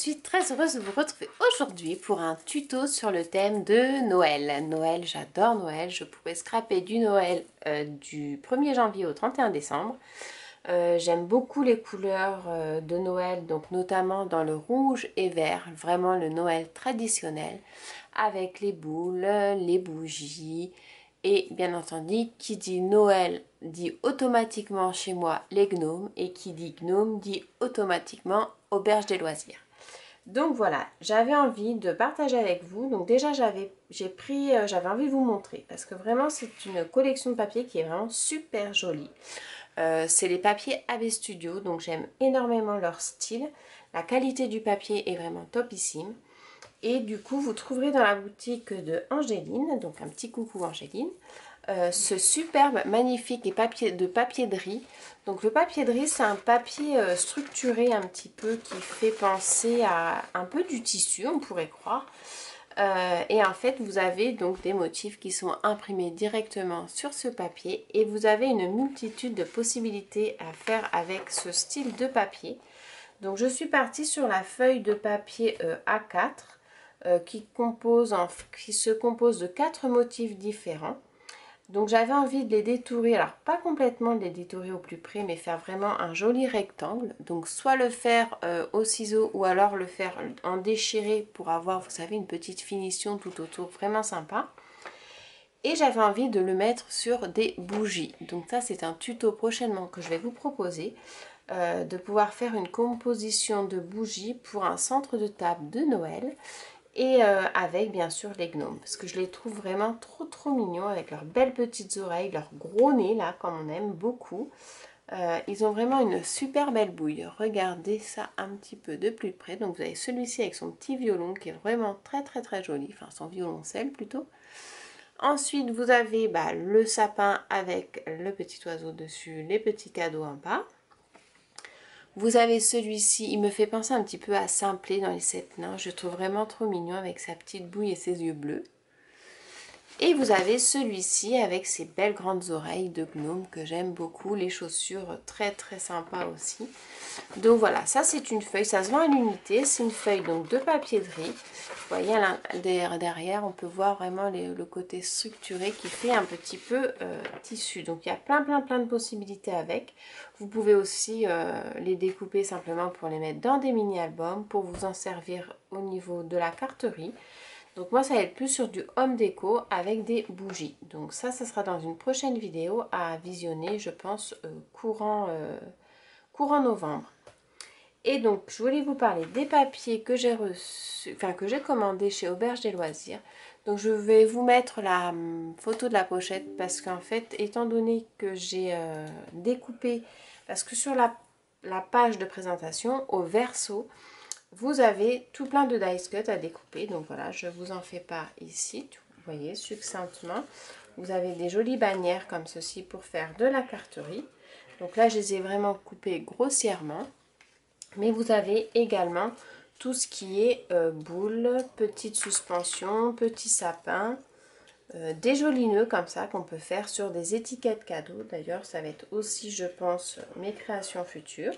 suis très heureuse de vous retrouver aujourd'hui pour un tuto sur le thème de Noël. Noël, j'adore Noël, je pourrais scraper du Noël du 1er janvier au 31 décembre. J'aime beaucoup les couleurs de Noël, donc notamment dans le rouge et vert, vraiment le Noël traditionnel, avec les boules, les bougies, et bien entendu, qui dit Noël dit automatiquement chez moi les gnomes, et qui dit gnome dit automatiquement auberge des loisirs. Donc voilà, j'avais envie de partager avec vous. Donc déjà j'avais envie de vous montrer parce que vraiment c'est une collection de papiers qui est vraiment super jolie. C'est les papiers AB Studio, donc j'aime énormément leur style. La qualité du papier est vraiment topissime. Et du coup, vous trouverez dans la boutique de Angéline, donc un petit coucou Angéline, ce superbe, magnifique et de papier de riz. Donc le papier de riz, c'est un papier structuré un petit peu qui fait penser à un peu du tissu, on pourrait croire. Et en fait, vous avez donc des motifs qui sont imprimés directement sur ce papier et vous avez une multitude de possibilités à faire avec ce style de papier. Donc je suis partie sur la feuille de papier A4 qui se compose de 4 motifs différents. Donc j'avais envie de les détourer, alors pas complètement de les détourer au plus près, mais faire vraiment un joli rectangle. Donc soit le faire au ciseau ou alors le faire en déchiré pour avoir, vous savez, une petite finition tout autour, vraiment sympa. Et j'avais envie de le mettre sur des bougies. Donc ça c'est un tuto prochainement que je vais vous proposer. De pouvoir faire une composition de bougies pour un centre de table de Noël. Et avec bien sûr les gnomes, parce que je les trouve vraiment trop mignons avec leurs belles petites oreilles, leur gros nez là, comme on aime beaucoup. Ils ont vraiment une super belle bouille. Regardez ça un petit peu de plus près. Donc vous avez celui-ci avec son petit violon qui est vraiment très joli, enfin son violoncelle plutôt. Ensuite vous avez le sapin avec le petit oiseau dessus, les petits cadeaux en bas. Vous avez celui-ci, il me fait penser un petit peu à Simplet dans les 7 nains. Je trouve vraiment trop mignon avec sa petite bouille et ses yeux bleus. Et vous avez celui-ci avec ses belles grandes oreilles de gnome que j'aime beaucoup. Les chaussures très sympas aussi. Donc voilà, ça c'est une feuille, ça se vend à l'unité. C'est une feuille donc de papier de riz. Vous voyez derrière, on peut voir vraiment le côté structuré qui fait un petit peu tissu. Donc il y a plein de possibilités avec. Vous pouvez aussi les découper simplement pour les mettre dans des mini-albums, pour vous en servir au niveau de la carterie. Donc moi ça va être plus sur du home déco avec des bougies. Donc ça sera dans une prochaine vidéo à visionner, je pense courant novembre. Et donc je voulais vous parler des papiers que j'ai reçus, enfin que j'ai commandés chez Auberge des Loisirs. Donc je vais vous mettre la photo de la pochette parce qu'en fait, étant donné que j'ai découpé, parce que sur la page de présentation, au verso, vous avez tout plein de dice cut à découper. Donc voilà, je vous en fais part ici, vous voyez, succinctement. Vous avez des jolies bannières comme ceci pour faire de la carterie. Donc là, je les ai vraiment coupées grossièrement. Mais vous avez également tout ce qui est boules, petites suspensions, petits sapins, des jolis nœuds comme ça qu'on peut faire sur des étiquettes cadeaux. D'ailleurs, ça va être aussi, je pense, mes créations futures.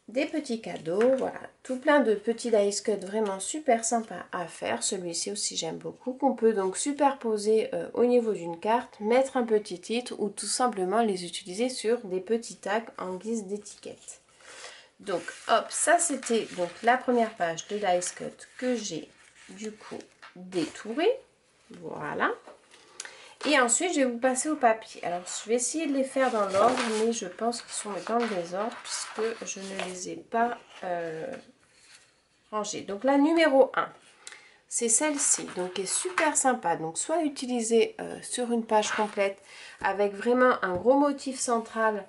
Des petits cadeaux, voilà, tout plein de petits dice cut vraiment super sympa à faire. Celui-ci aussi j'aime beaucoup, qu'on peut donc superposer au niveau d'une carte, mettre un petit titre ou tout simplement les utiliser sur des petits tags en guise d'étiquette. Donc hop, ça c'était donc la première page de dice cut que j'ai du coup détouré, voilà. Et ensuite, je vais vous passer au papier. Alors, je vais essayer de les faire dans l'ordre, mais je pense qu'ils sont dans le désordre puisque je ne les ai pas rangés. Donc, la numéro 1, c'est celle-ci, donc qui est super sympa. Donc, soit utilisée sur une page complète avec vraiment un gros motif central,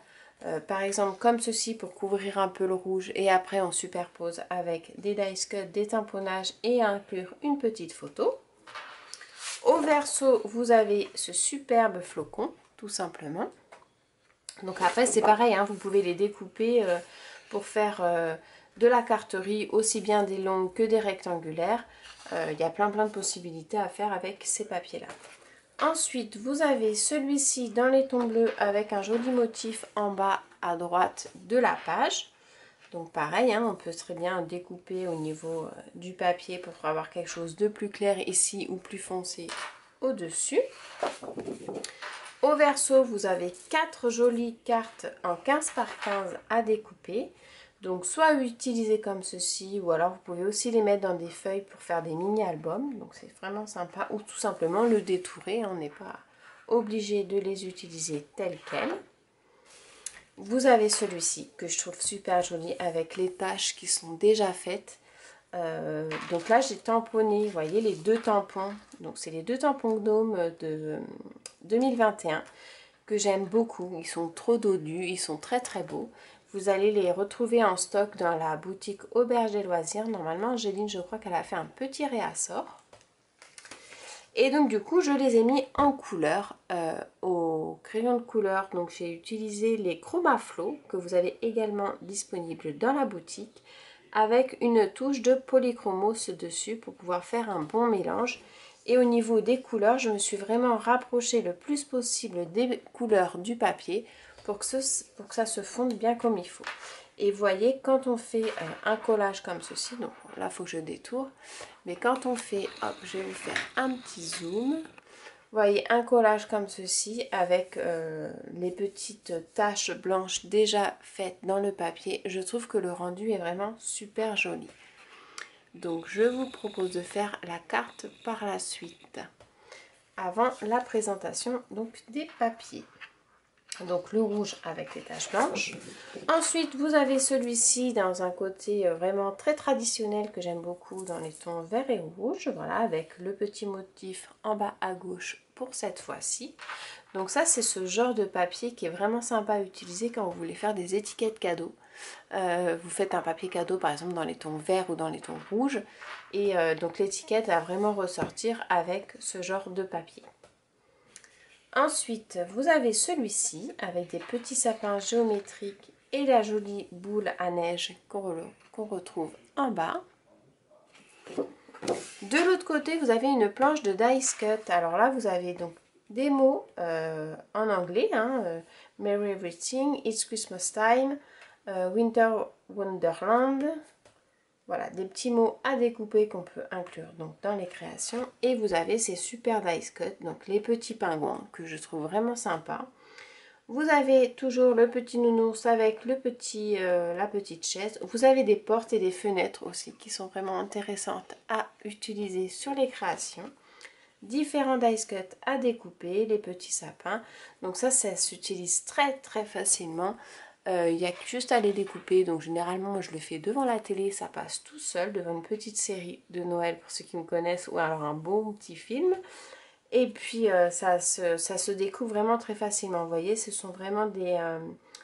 par exemple comme ceci pour couvrir un peu le rouge. Et après, on superpose avec des dice cut, des tamponnages et inclure une petite photo. Au verso, vous avez ce superbe flocon, tout simplement. Donc après, c'est pareil, hein, vous pouvez les découper pour faire de la carterie, aussi bien des longues que des rectangulaires. Il y a plein de possibilités à faire avec ces papiers-là. Ensuite, vous avez celui-ci dans les tons bleus avec un joli motif en bas à droite de la page. Donc pareil, hein, on peut très bien découper au niveau du papier pour avoir quelque chose de plus clair ici ou plus foncé au-dessus. Au verso, vous avez 4 jolies cartes en 15 par 15 à découper. Donc soit utiliser comme ceci, ou alors vous pouvez aussi les mettre dans des feuilles pour faire des mini-albums. Donc c'est vraiment sympa. Ou tout simplement le détourer, on n'est pas obligé de les utiliser tels quels. Vous avez celui-ci que je trouve super joli avec les taches qui sont déjà faites. Donc là j'ai tamponné, vous voyez les deux tampons. Donc c'est les deux tampons Gnome de 2021 que j'aime beaucoup. Ils sont trop dodus, ils sont très très beaux. Vous allez les retrouver en stock dans la boutique Auberge des Loisirs. Normalement Angéline, je crois qu'elle a fait un petit réassort. Et donc du coup je les ai mis en couleur au crayon de couleur. Donc j'ai utilisé les Chromaflow que vous avez également disponibles dans la boutique avec une touche de polychromos dessus pour pouvoir faire un bon mélange. Et au niveau des couleurs, je me suis vraiment rapprochée le plus possible des couleurs du papier pour que ça se fonde bien comme il faut. Et vous voyez, quand on fait un collage comme ceci, donc là il faut que je détourne, mais quand on fait, hop, je vais vous faire un petit zoom. Vous voyez un collage comme ceci avec les petites taches blanches déjà faites dans le papier. Je trouve que le rendu est vraiment super joli. Donc je vous propose de faire la carte par la suite, avant la présentation donc des papiers. Donc le rouge avec les taches blanches. Ensuite vous avez celui-ci dans un côté vraiment très traditionnel que j'aime beaucoup, dans les tons vert et rouge. Voilà, avec le petit motif en bas à gauche pour cette fois-ci. Donc ça c'est ce genre de papier qui est vraiment sympa à utiliser quand vous voulez faire des étiquettes cadeaux. Vous faites un papier cadeau par exemple dans les tons verts ou dans les tons rouges. Et donc l'étiquette va vraiment ressortir avec ce genre de papier. Ensuite, vous avez celui-ci avec des petits sapins géométriques et la jolie boule à neige qu'on retrouve en bas. De l'autre côté, vous avez une planche de dice cut. Alors là, vous avez donc des mots en anglais, hein, Merry Everything, It's Christmas Time, Winter Wonderland. Voilà, des petits mots à découper qu'on peut inclure donc dans les créations. Et vous avez ces super dice cut, donc les petits pingouins que je trouve vraiment sympa. Vous avez toujours le petit nounours avec la petite chaise. Vous avez des portes et des fenêtres aussi qui sont vraiment intéressantes à utiliser sur les créations. Différents dice cut à découper, les petits sapins. Donc ça s'utilise très très facilement. Il y a juste à les découper. Donc généralement moi je le fais devant la télé, ça passe tout seul devant une petite série de Noël pour ceux qui me connaissent, ou alors un bon petit film. Et puis ça se découpe vraiment très facilement. Vous voyez, ce sont vraiment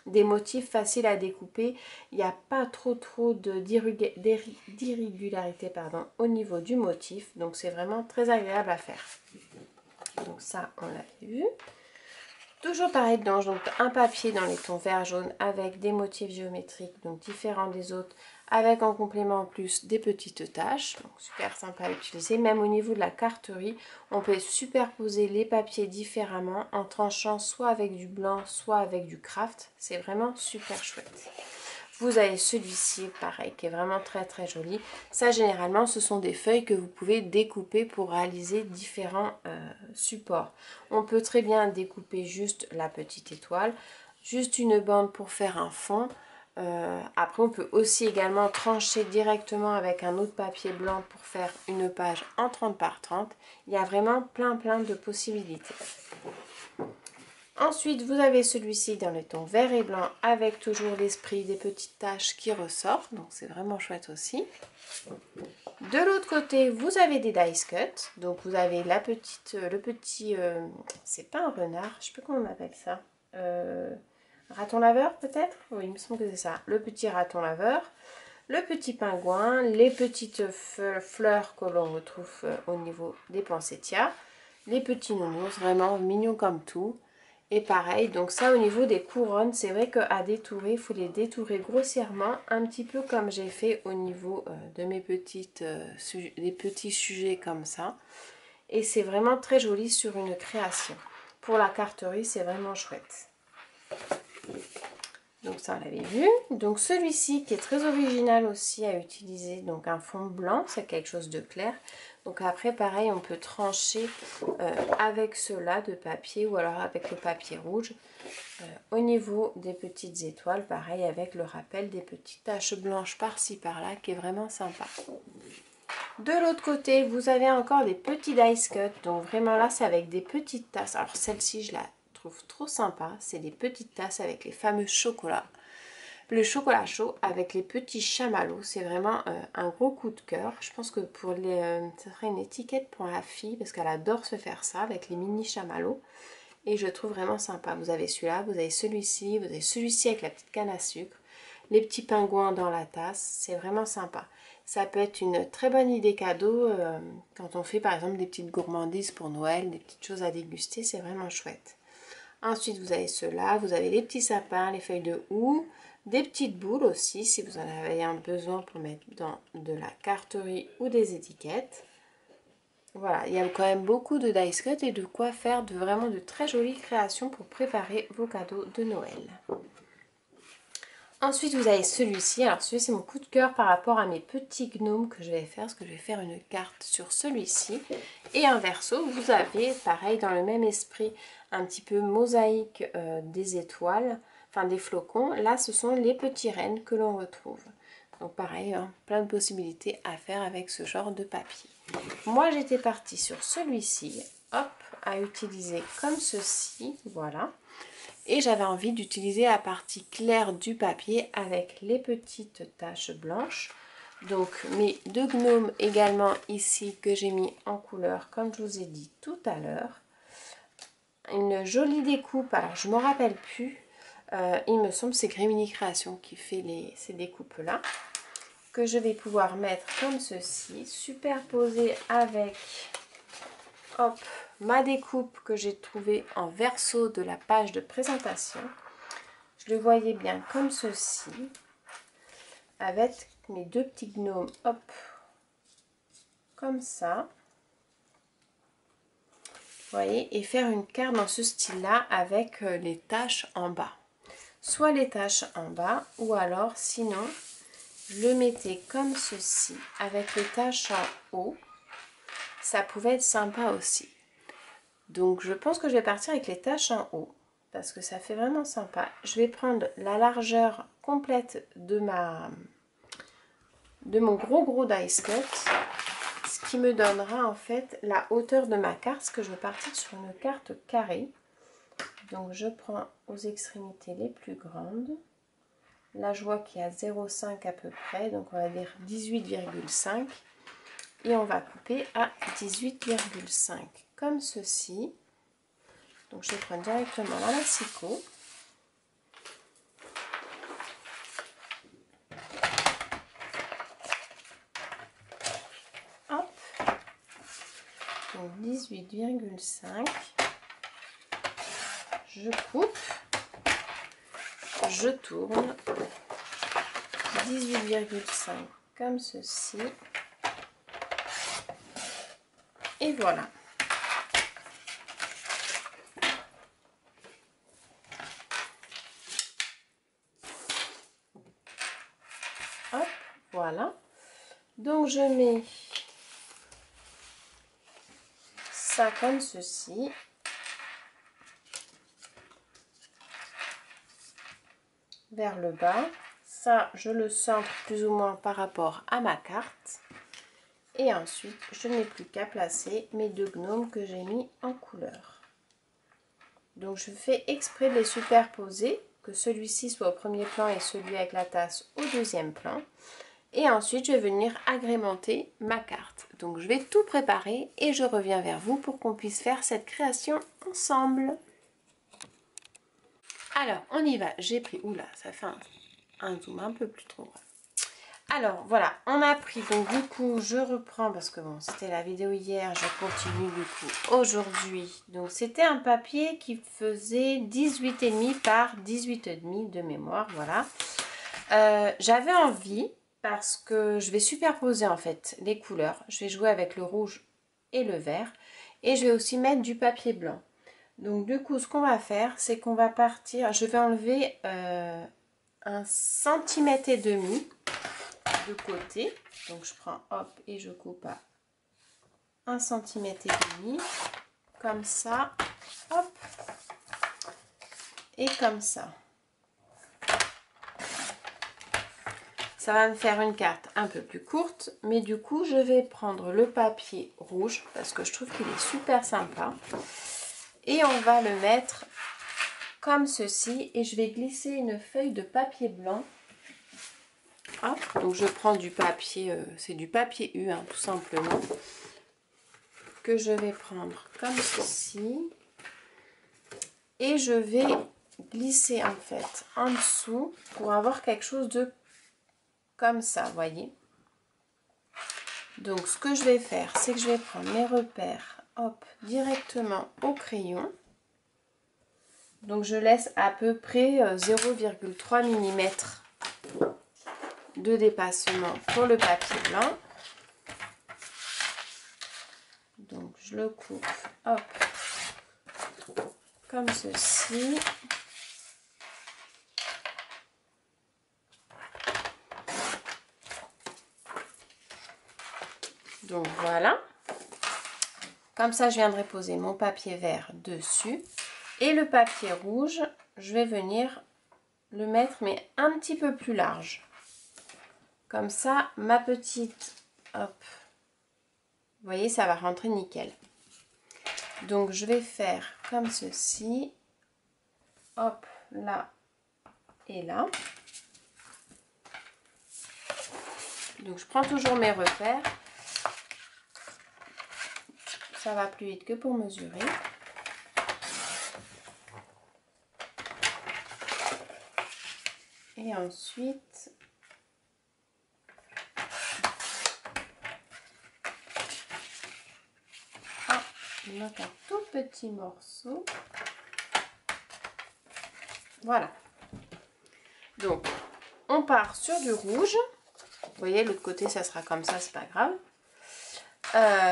des motifs faciles à découper. Il n'y a pas trop d'irrégularité au niveau du motif. Donc c'est vraiment très agréable à faire. Donc ça, on l'avait vu. Toujours pareil, donc un papier dans les tons vert jaune avec des motifs géométriques, donc différents des autres, avec en complément en plus des petites taches. Donc super sympa à utiliser. Même au niveau de la carterie, on peut superposer les papiers différemment en tranchant soit avec du blanc, soit avec du craft. C'est vraiment super chouette. Vous avez celui-ci, pareil, qui est vraiment très très joli. Ça, généralement, ce sont des feuilles que vous pouvez découper pour réaliser différents supports. On peut très bien découper juste la petite étoile, juste une bande pour faire un fond. Après, on peut aussi également trancher directement avec un autre papier blanc pour faire une page en 30 par 30. Il y a vraiment plein de possibilités. Ensuite, vous avez celui-ci dans les tons vert et blanc avec toujours l'esprit des petites taches qui ressortent. Donc, c'est vraiment chouette aussi. De l'autre côté, vous avez des dice cut. Donc, vous avez c'est pas un renard, je sais plus comment on appelle ça. Raton laveur peut-être? Oui, il me semble que c'est ça. Le petit raton laveur. Le petit pingouin. Les petites fleurs que l'on retrouve au niveau des poinsettias. Les petits nounours, vraiment mignons comme tout. Et pareil, donc ça au niveau des couronnes, c'est vrai qu'à détourer, il faut les détourer grossièrement, un petit peu comme j'ai fait au niveau de mes des petits sujets comme ça. Et c'est vraiment très joli sur une création. Pour la carterie, c'est vraiment chouette. Donc ça on l'avait vu. Donc celui-ci qui est très original aussi à utiliser, donc un fond blanc, c'est quelque chose de clair. Donc après pareil on peut trancher avec cela de papier ou alors avec le papier rouge. Au niveau des petites étoiles, pareil avec le rappel des petites taches blanches par-ci par-là qui est vraiment sympa. De l'autre côté, vous avez encore des petits dice cut. Donc vraiment là, c'est avec des petites tasses. Alors celle-ci, je la trouve trop sympa. C'est des petites tasses avec les fameux chocolats. Le chocolat chaud avec les petits chamallows. C'est vraiment un gros coup de cœur. Je pense que pour les, ça serait une étiquette pour la fille parce qu'elle adore se faire ça avec les mini chamallows. Et je trouve vraiment sympa. Vous avez celui-là, vous avez celui-ci, vous avez celui-ci avec la petite canne à sucre. Les petits pingouins dans la tasse. C'est vraiment sympa. Ça peut être une très bonne idée cadeau quand on fait par exemple des petites gourmandises pour Noël, des petites choses à déguster, c'est vraiment chouette. Ensuite vous avez ceux-là, vous avez les petits sapins, les feuilles de houx, des petites boules aussi si vous en avez un besoin pour mettre dans de la carterie ou des étiquettes. Voilà, il y a quand même beaucoup de dice cut et de quoi faire vraiment de très jolies créations pour préparer vos cadeaux de Noël. Ensuite, vous avez celui-ci. Alors, celui-ci, c'est mon coup de cœur par rapport à mes petits gnomes que je vais faire. Parce que je vais faire une carte sur celui-ci. Et un verso, vous avez, pareil, dans le même esprit, un petit peu mosaïque des étoiles. Enfin, des flocons. Là, ce sont les petits rennes que l'on retrouve. Donc, pareil, hein, plein de possibilités à faire avec ce genre de papier. Moi, j'étais partie sur celui-ci. Hop, à utiliser comme ceci. Voilà. Et j'avais envie d'utiliser la partie claire du papier avec les petites taches blanches. Donc mes deux gnomes également ici que j'ai mis en couleur comme je vous ai dit tout à l'heure. Une jolie découpe, alors je ne me rappelle plus, il me semble que c'est Grimini Création qui fait ces découpes là. Que je vais pouvoir mettre comme ceci, superposé avec hop, ma découpe que j'ai trouvée en verso de la page de présentation. Je le voyais bien comme ceci, avec mes deux petits gnomes, hop, comme ça. Vous voyez, et faire une carte dans ce style-là avec les taches en bas. Soit les taches en bas, ou alors, sinon, je le mettais comme ceci, avec les taches en haut. Ça pouvait être sympa aussi. Donc, je pense que je vais partir avec les taches en haut, parce que ça fait vraiment sympa. Je vais prendre la largeur complète de mon gros dice cut, ce qui me donnera en fait la hauteur de ma carte, parce que je vais partir sur une carte carrée. Donc je prends aux extrémités les plus grandes. Là je vois qu'il y a 0,5 à peu près, donc on va dire 18,5 et on va couper à 18,5 comme ceci. Donc je prends directement la massicot. Hop, donc 18,5. Je coupe, je tourne, 18,5 comme ceci, et voilà. Hop, voilà. Donc je mets ça comme ceci. Vers le bas, ça je le centre plus ou moins par rapport à ma carte et ensuite je n'ai plus qu'à placer mes deux gnomes que j'ai mis en couleur. Donc je fais exprès de les superposer, que celui-ci soit au premier plan et celui avec la tasse au deuxième plan, et ensuite je vais venir agrémenter ma carte. Donc je vais tout préparer et je reviens vers vous pour qu'on puisse faire cette création ensemble. Alors, on y va. J'ai pris... Oula, ça fait un zoom un peu plus trop grand. Alors, voilà. On a pris... Donc, du coup, je reprends parce que, bon, c'était la vidéo hier. Je continue, du coup, aujourd'hui. Donc, c'était un papier qui faisait 18,5 par 18,5 de mémoire. Voilà. J'avais envie, parce que je vais superposer, en fait, les couleurs. Je vais jouer avec le rouge et le vert. Et je vais aussi mettre du papier blanc. Donc du coup ce qu'on va faire c'est qu'on va partir, je vais enlever 1,5 cm de côté. Donc je prends, hop, et je coupe à 1,5 cm, comme ça, hop, et comme ça. Ça va me faire une carte un peu plus courte, mais du coup, je vais prendre le papier rouge, parce que je trouve qu'il est super sympa. Et on va le mettre comme ceci, et je vais glisser une feuille de papier blanc. Hop, donc je prends du papier, c'est du papier U, hein, tout simplement, que je vais prendre comme ceci. Et je vais glisser en fait en dessous pour avoir quelque chose de comme ça, voyez. Donc ce que je vais faire, c'est que je vais prendre mes repères, hop, directement au crayon. Donc je laisse à peu près 0,3 mm de dépassement pour le papier blanc. Donc je le coupe, hop, comme ceci. Donc voilà. Comme ça, je viendrai poser mon papier vert dessus. Et le papier rouge, je vais venir le mettre, mais un petit peu plus large. Comme ça, ma petite, hop, vous voyez, ça va rentrer nickel. Donc, je vais faire comme ceci. Hop, là et là. Donc, je prends toujours mes repères. Ça va plus vite que pour mesurer. Et ensuite, je note un tout petit morceau. Voilà. Donc, on part sur du rouge. Vous voyez, l'autre côté, ça sera comme ça, c'est pas grave.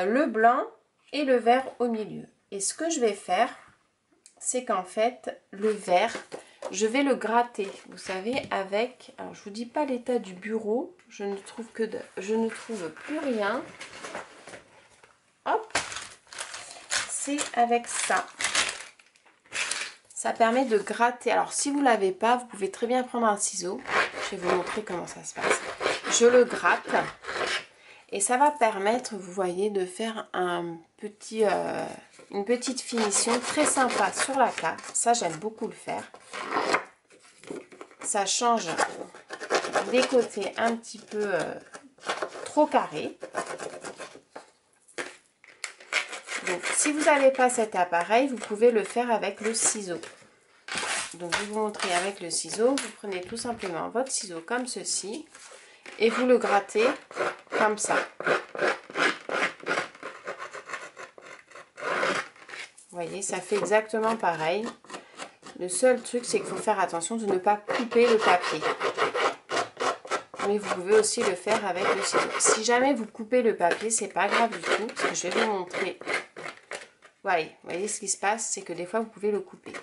Le blanc et le vert au milieu. Et ce que je vais faire, c'est qu'en fait, le vert, je vais le gratter, vous savez, avec, alors je vous dis pas l'état du bureau, je ne trouve plus rien. Hop, c'est avec ça. Ça permet de gratter. Alors si vous l'avez pas, vous pouvez très bien prendre un ciseau. Je vais vous montrer comment ça se passe. Je le gratte et ça va permettre, vous voyez, de faire un petit, une petite finition très sympa sur la carte. Ça, j'aime beaucoup le faire. Ça change des côtés un petit peu trop carrés. Donc, si vous n'avez pas cet appareil, vous pouvez le faire avec le ciseau. Donc, je vais vous montrer avec le ciseau. Vous prenez tout simplement votre ciseau comme ceci et vous le grattez comme ça. Vous voyez, ça fait exactement pareil. Le seul truc, c'est qu'il faut faire attention de ne pas couper le papier. Mais vous pouvez aussi le faire avec le ciseau. Si jamais vous coupez le papier, c'est pas grave du tout. Parce que je vais vous montrer. Voilà, vous voyez ce qui se passe, c'est que des fois vous pouvez le couper.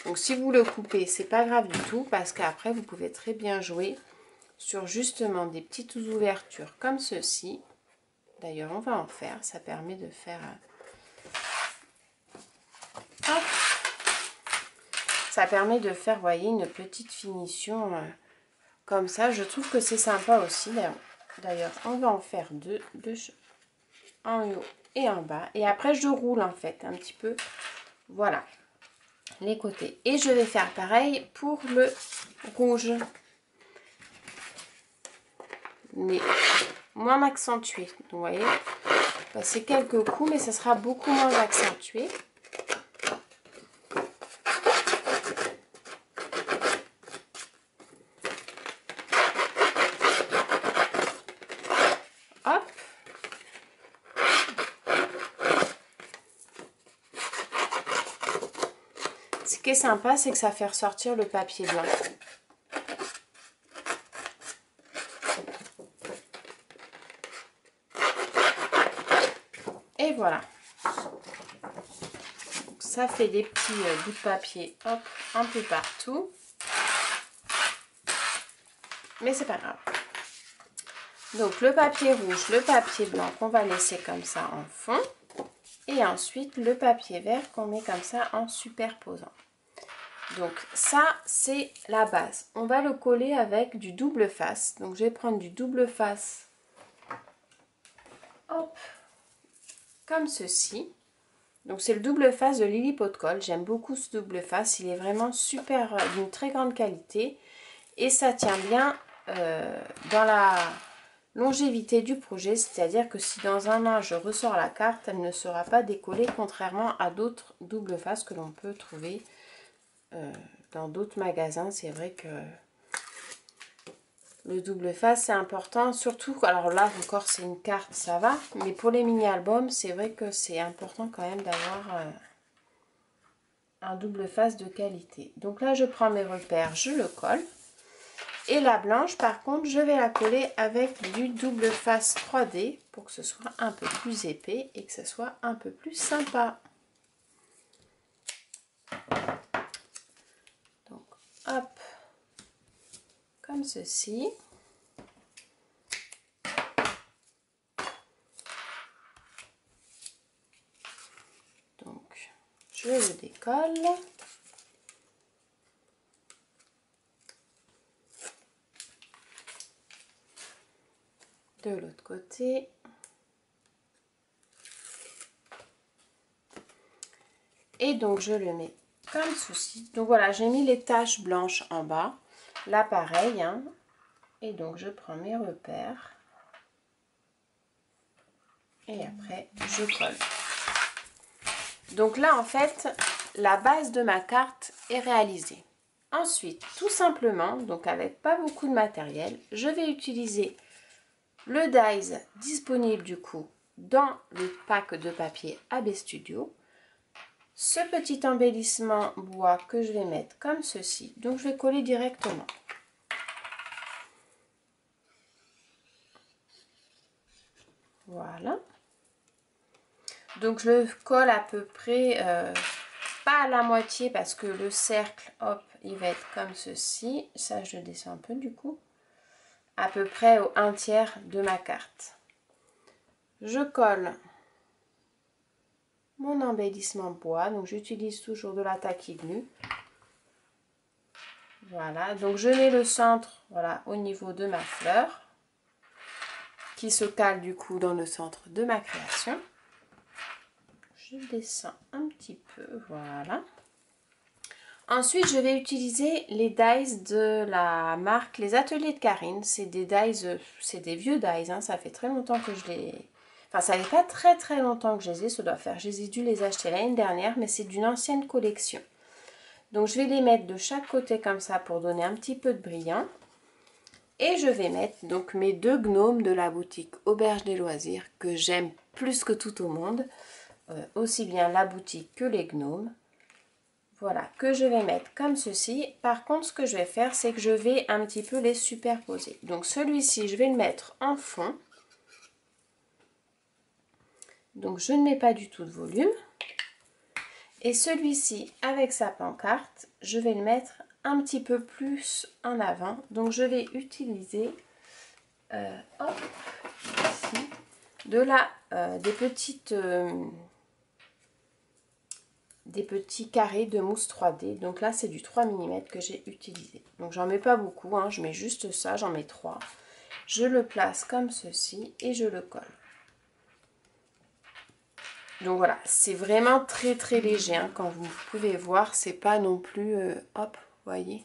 Donc si vous le coupez, c'est pas grave du tout. Parce qu'après, vous pouvez très bien jouer sur justement des petites ouvertures comme ceci. D'ailleurs, on va en faire. Ça permet de faire... Hop. Ça permet de faire, vous voyez, une petite finition... comme ça, je trouve que c'est sympa aussi. D'ailleurs, on va en faire deux en haut et en bas. Et après, je roule en fait un petit peu. Voilà, les côtés. Et je vais faire pareil pour le rouge. Mais moins accentué. Donc, vous voyez, passer quelques coups, mais ça sera beaucoup moins accentué. Ce qui est sympa, c'est que ça fait ressortir le papier blanc. Et voilà. Donc, ça fait des petits bouts de papier, hop, un peu partout. mais c'est pas grave. Donc le papier rouge, le papier blanc qu'on va laisser comme ça en fond. Et ensuite le papier vert qu'on met comme ça en superposant. Donc ça c'est la base. On va le coller avec du double face. Donc je vais prendre du double face. Hop, comme ceci. Donc c'est le double face de Lily Pot de Colle. J'aime beaucoup ce double face. Il est vraiment super, d'une très grande qualité. Et ça tient bien dans la longévité du projet. C'est-à-dire que si dans un an je ressors la carte, elle ne sera pas décollée. Contrairement à d'autres double faces que l'on peut trouver dans d'autres magasins. C'est vrai que le double face c'est important, surtout, alors là encore c'est une carte, ça va, mais pour les mini-albums c'est vrai que c'est important quand même d'avoir un double face de qualité. Donc là je prends mes repères, je le colle, et la blanche par contre je vais la coller avec du double face 3D pour que ce soit un peu plus épais et que ce soit un peu plus sympa. Donc hop, comme ceci. Donc je le décolle. De l'autre côté. Et donc je le mets comme ceci. Donc voilà, j'ai mis les taches blanches en bas. Là pareil, hein. Et donc je prends mes repères. Et après je colle. Donc là en fait, la base de ma carte est réalisée. Ensuite, tout simplement, donc avec pas beaucoup de matériel, je vais utiliser le dies disponible du coup dans le pack de papier AB Studio. Ce petit embellissement bois que je vais mettre comme ceci, donc je vais coller directement. Voilà. Donc je le colle à peu près, pas à la moitié parce que le cercle, hop, il va être comme ceci. Ça je descends un peu du coup. À peu près au 1/3 de ma carte. Je colle mon embellissement bois, donc j'utilise toujours de la tacky glue. Voilà, donc je mets le centre, voilà, au niveau de ma fleur, qui se cale du coup dans le centre de ma création. Je descends un petit peu, voilà. Ensuite, je vais utiliser les dies de la marque Les Ateliers de Karine. C'est des dies, c'est des vieux dies, hein, ça fait très longtemps que je les... Enfin, ça fait pas très longtemps que je les ai, ça doit faire... J'ai dû les acheter l'année dernière, mais c'est d'une ancienne collection. Donc, je vais les mettre de chaque côté comme ça pour donner un petit peu de brillant. Et je vais mettre donc mes deux gnomes de la boutique Auberge des Loisirs, que j'aime plus que tout au monde. Aussi bien la boutique que les gnomes. Voilà, que je vais mettre comme ceci. Par contre, ce que je vais faire, c'est que je vais un petit peu les superposer. Donc celui-ci, je vais le mettre en fond. Donc je ne mets pas du tout de volume. Et celui-ci, avec sa pancarte, je vais le mettre un petit peu plus en avant. Donc je vais utiliser hop, ici, des petits carrés de mousse 3D. Donc là, c'est du 3 mm que j'ai utilisé. Donc j'en mets pas beaucoup, hein, je mets juste ça, j'en mets 3. Je le place comme ceci et je le colle. Donc voilà, c'est vraiment très léger, hein, quand vous pouvez voir, c'est pas non plus, hop, voyez.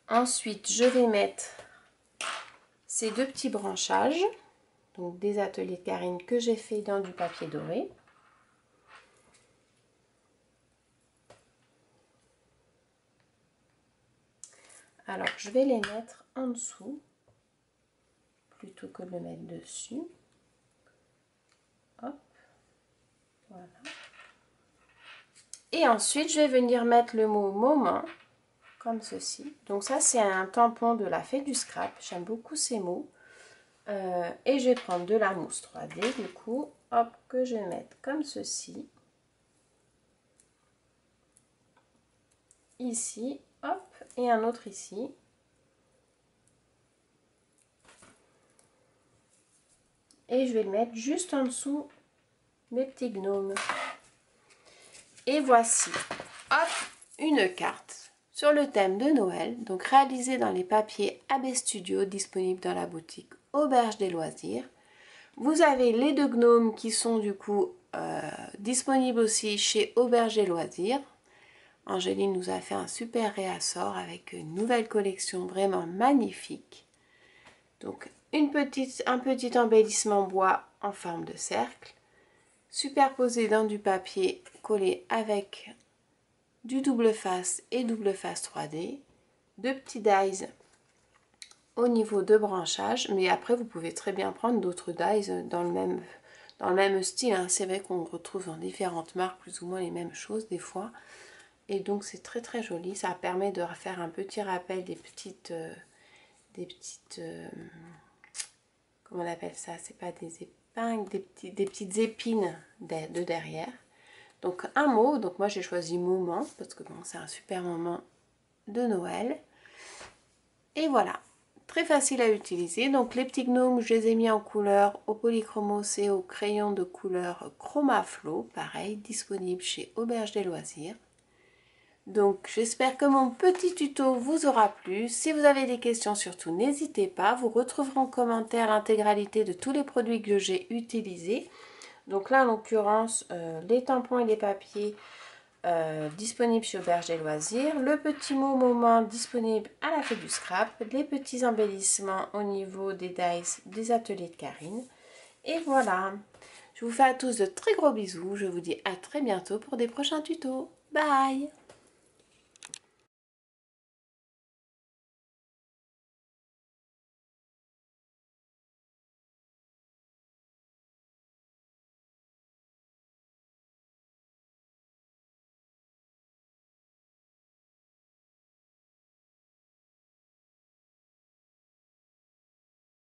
Ensuite, je vais mettre ces deux petits branchages, donc des ateliers de Karine que j'ai fait dans du papier doré. Alors, je vais les mettre en dessous, plutôt que de le mettre dessus. Hop, voilà. Et ensuite, je vais venir mettre le mot moment, comme ceci. Donc ça, c'est un tampon de la Fée du Scrap. J'aime beaucoup ces mots. Et je vais prendre de la mousse 3D, du coup, hop, que je vais mettre comme ceci. Ici, hop, et un autre ici. Et je vais le mettre juste en dessous mes petits gnomes. Et voici, hop, une carte sur le thème de Noël, donc réalisée dans les papiers AB Studio, disponible dans la boutique Auberge des Loisirs. Vous avez les deux gnomes qui sont du coup disponibles aussi chez Auberge des Loisirs. Angéline nous a fait un super réassort avec une nouvelle collection vraiment magnifique. Donc un petit embellissement bois en forme de cercle, superposé dans du papier collé avec du double face et double face 3D, deux petits dies au niveau de branchage, mais après vous pouvez très bien prendre d'autres dies dans le même style, hein. C'est vrai qu'on retrouve dans différentes marques plus ou moins les mêmes choses des fois, et donc c'est très très joli. Ça permet de faire un petit rappel des petites comment on appelle ça, c'est pas des épingles, des petites épines de derrière. Donc un mot, donc moi j'ai choisi moment parce que bon, c'est un super moment de Noël. Et voilà, très facile à utiliser. Donc les petits gnomes, je les ai mis en couleur au polychromos et au crayon de couleur Chromaflow, pareil, disponible chez Auberge des Loisirs. Donc j'espère que mon petit tuto vous aura plu. Si vous avez des questions, surtout n'hésitez pas. Vous retrouverez en commentaire l'intégralité de tous les produits que j'ai utilisés. Donc là en l'occurrence les tampons et les papiers disponibles chez Auberge des Loisirs. Le petit mot moment disponible à la fête du scrap. Les petits embellissements au niveau des dies des ateliers de Karine. Et voilà. Je vous fais à tous de très gros bisous. Je vous dis à très bientôt pour des prochains tutos. Bye!